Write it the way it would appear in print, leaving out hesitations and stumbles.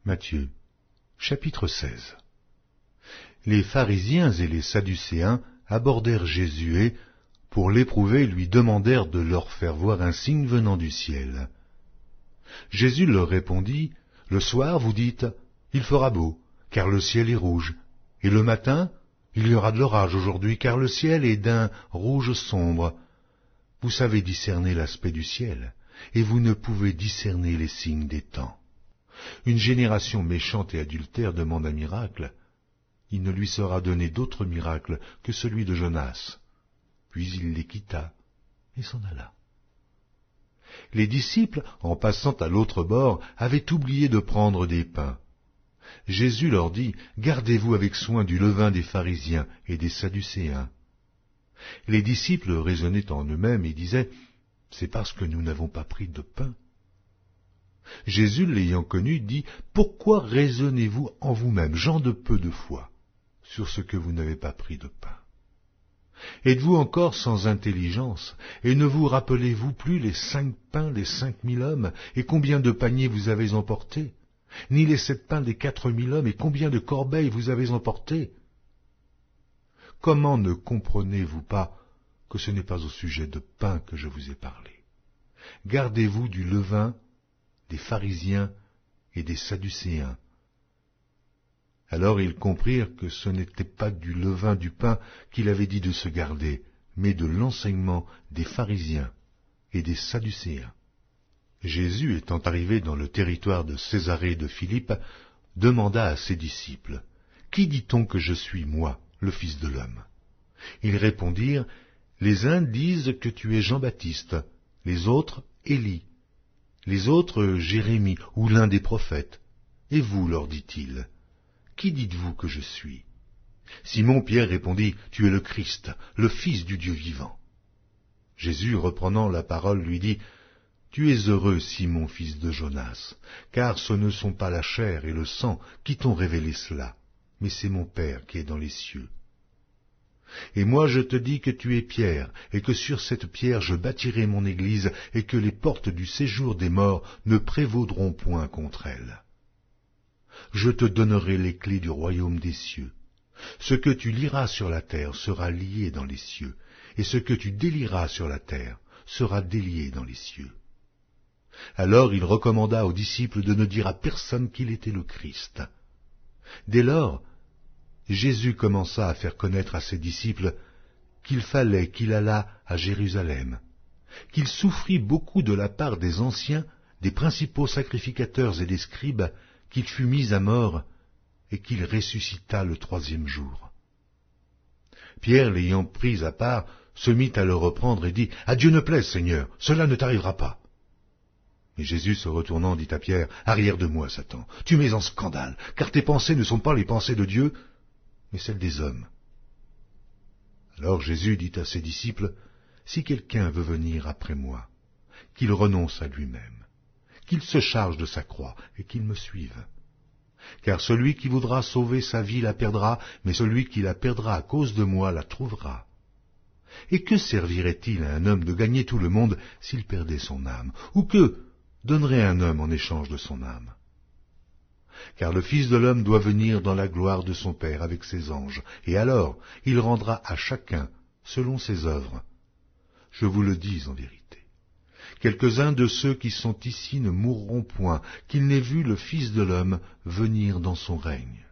Matthieu, chapitre 16. Les pharisiens et les sadducéens abordèrent Jésus et, pour l'éprouver, lui demandèrent de leur faire voir un signe venant du ciel. Jésus leur répondit, « Le soir, vous dites, il fera beau, car le ciel est rouge, et le matin, il y aura de l'orage aujourd'hui, car le ciel est d'un rouge sombre. Vous savez discerner l'aspect du ciel, et vous ne pouvez discerner les signes des temps. Une génération méchante et adultère demande un miracle. Il ne lui sera donné d'autre miracle que celui de Jonas. » Puis il les quitta et s'en alla. Les disciples, en passant à l'autre bord, avaient oublié de prendre des pains. Jésus leur dit, « Gardez-vous avec soin du levain des pharisiens et des sadducéens. » Les disciples raisonnaient en eux-mêmes et disaient, « C'est parce que nous n'avons pas pris de pain. » Jésus, l'ayant connu, dit, « Pourquoi raisonnez-vous en vous-même, gens de peu de foi, sur ce que vous n'avez pas pris de pain? Êtes-vous encore sans intelligence, et ne vous rappelez-vous plus les 5 pains des 5000 hommes, et combien de paniers vous avez emportés? Ni les 7 pains des 4000 hommes, et combien de corbeilles vous avez emportés? Comment ne comprenez-vous pas que ce n'est pas au sujet de pain que je vous ai parlé? Gardez-vous du levain des pharisiens et des sadducéens. » Alors ils comprirent que ce n'était pas du levain du pain qu'il avait dit de se garder, mais de l'enseignement des pharisiens et des sadducéens. Jésus, étant arrivé dans le territoire de Césarée de Philippe, demanda à ses disciples, « Qui dit-on que je suis, moi, le Fils de l'homme » Ils répondirent, « Les uns disent que tu es Jean-Baptiste, les autres Élie, les autres Jérémie ou l'un des prophètes. Et vous, leur dit-il, qui dites-vous que je suis » Simon-Pierre répondit, « Tu es le Christ, le Fils du Dieu vivant. » Jésus, reprenant la parole, lui dit, « Tu es heureux, Simon, fils de Jonas, car ce ne sont pas la chair et le sang qui t'ont révélé cela, mais c'est mon Père qui est dans les cieux. Et moi je te dis que tu es Pierre, et que sur cette pierre je bâtirai mon église, et que les portes du séjour des morts ne prévaudront point contre elle. Je te donnerai les clés du royaume des cieux. Ce que tu lieras sur la terre sera lié dans les cieux, et ce que tu délieras sur la terre sera délié dans les cieux. » Alors il recommanda aux disciples de ne dire à personne qu'il était le Christ. Dès lors, Jésus commença à faire connaître à ses disciples qu'il fallait qu'il allât à Jérusalem, qu'il souffrit beaucoup de la part des anciens, des principaux sacrificateurs et des scribes, qu'il fut mis à mort et qu'il ressuscita le 3e jour. Pierre, l'ayant pris à part, se mit à le reprendre et dit, « À Dieu ne plaise, Seigneur, cela ne t'arrivera pas. » Mais Jésus, se retournant, dit à Pierre, « Arrière de moi, Satan, tu mets en scandale, car tes pensées ne sont pas les pensées de Dieu, mais celles des hommes. » Alors Jésus dit à ses disciples, « Si quelqu'un veut venir après moi, qu'il renonce à lui-même, qu'il se charge de sa croix et qu'il me suive. Car celui qui voudra sauver sa vie la perdra, mais celui qui la perdra à cause de moi la trouvera. Et que servirait-il à un homme de gagner tout le monde s'il perdait son âme? Ou que donnerait un homme en échange de son âme? Car le Fils de l'homme doit venir dans la gloire de son Père avec ses anges, et alors il rendra à chacun selon ses œuvres. Je vous le dis en vérité. Quelques-uns de ceux qui sont ici ne mourront point, qu'ils n'aient vu le Fils de l'homme venir dans son règne.